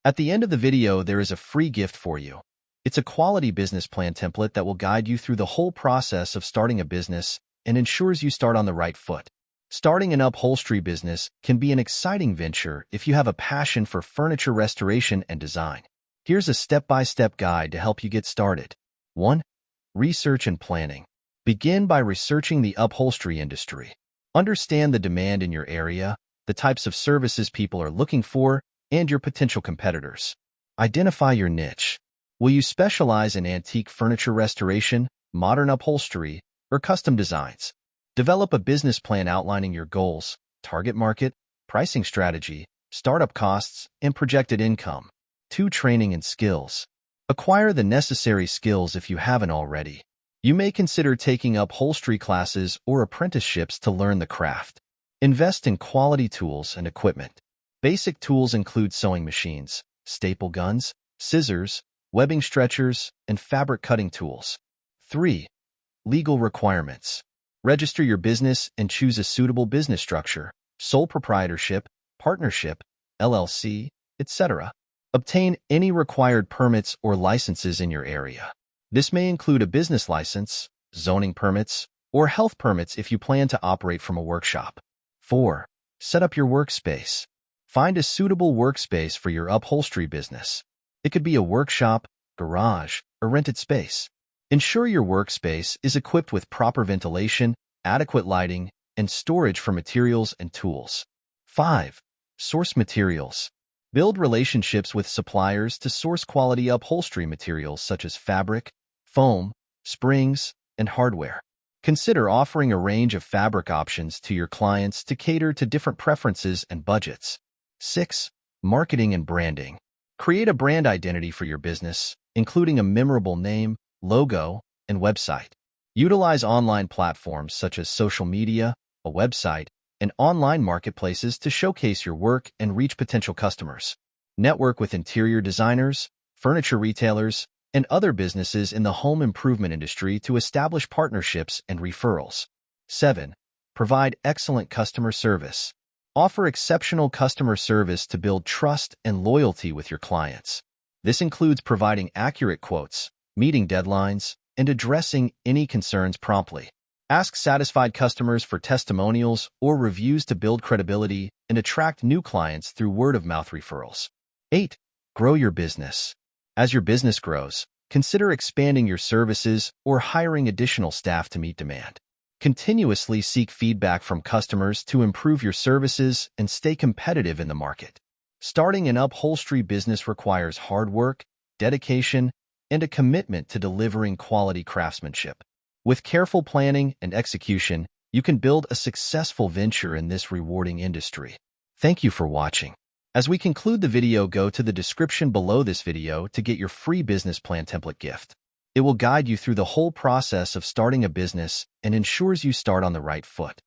At the end of the video, there is a free gift for you. It's a quality business plan template that will guide you through the whole process of starting a business and ensures you start on the right foot. Starting an upholstery business can be an exciting venture if you have a passion for furniture restoration and design. Here's a step-by-step guide to help you get started. 1. Research and planning. Begin by researching the upholstery industry. Understand the demand in your area, the types of services people are looking for, and your potential competitors. Identify your niche. Will you specialize in antique furniture restoration, modern upholstery, or custom designs? Develop a business plan outlining your goals, target market, pricing strategy, startup costs, and projected income. 2. Training and skills. Acquire the necessary skills if you haven't already. You may consider taking upholstery classes or apprenticeships to learn the craft. Invest in quality tools and equipment. Basic tools include sewing machines, staple guns, scissors, webbing stretchers, and fabric cutting tools. 3. Legal requirements. Register your business and choose a suitable business structure, sole proprietorship, partnership, LLC, etc. Obtain any required permits or licenses in your area. This may include a business license, zoning permits, or health permits if you plan to operate from a workshop. 4. Set up your workspace. Find a suitable workspace for your upholstery business. It could be a workshop, garage, or rented space. Ensure your workspace is equipped with proper ventilation, adequate lighting, and storage for materials and tools. 5. Source materials. Build relationships with suppliers to source quality upholstery materials such as fabric, foam, springs, and hardware. Consider offering a range of fabric options to your clients to cater to different preferences and budgets. 6. Marketing and branding. Create a brand identity for your business, including a memorable name, logo, and website. Utilize online platforms such as social media, a website, and online marketplaces to showcase your work and reach potential customers. Network with interior designers, furniture retailers, and other businesses in the home improvement industry to establish partnerships and referrals. 7. Provide excellent customer service. Offer exceptional customer service to build trust and loyalty with your clients. This includes providing accurate quotes, meeting deadlines, and addressing any concerns promptly. Ask satisfied customers for testimonials or reviews to build credibility and attract new clients through word-of-mouth referrals. 8. Grow your business. As your business grows, consider expanding your services or hiring additional staff to meet demand. Continuously seek feedback from customers to improve your services and stay competitive in the market. Starting an upholstery business requires hard work, dedication, and a commitment to delivering quality craftsmanship. With careful planning and execution, you can build a successful venture in this rewarding industry. Thank you for watching. As we conclude the video, go to the description below this video to get your free business plan template gift. It will guide you through the whole process of starting a business and ensures you start on the right foot.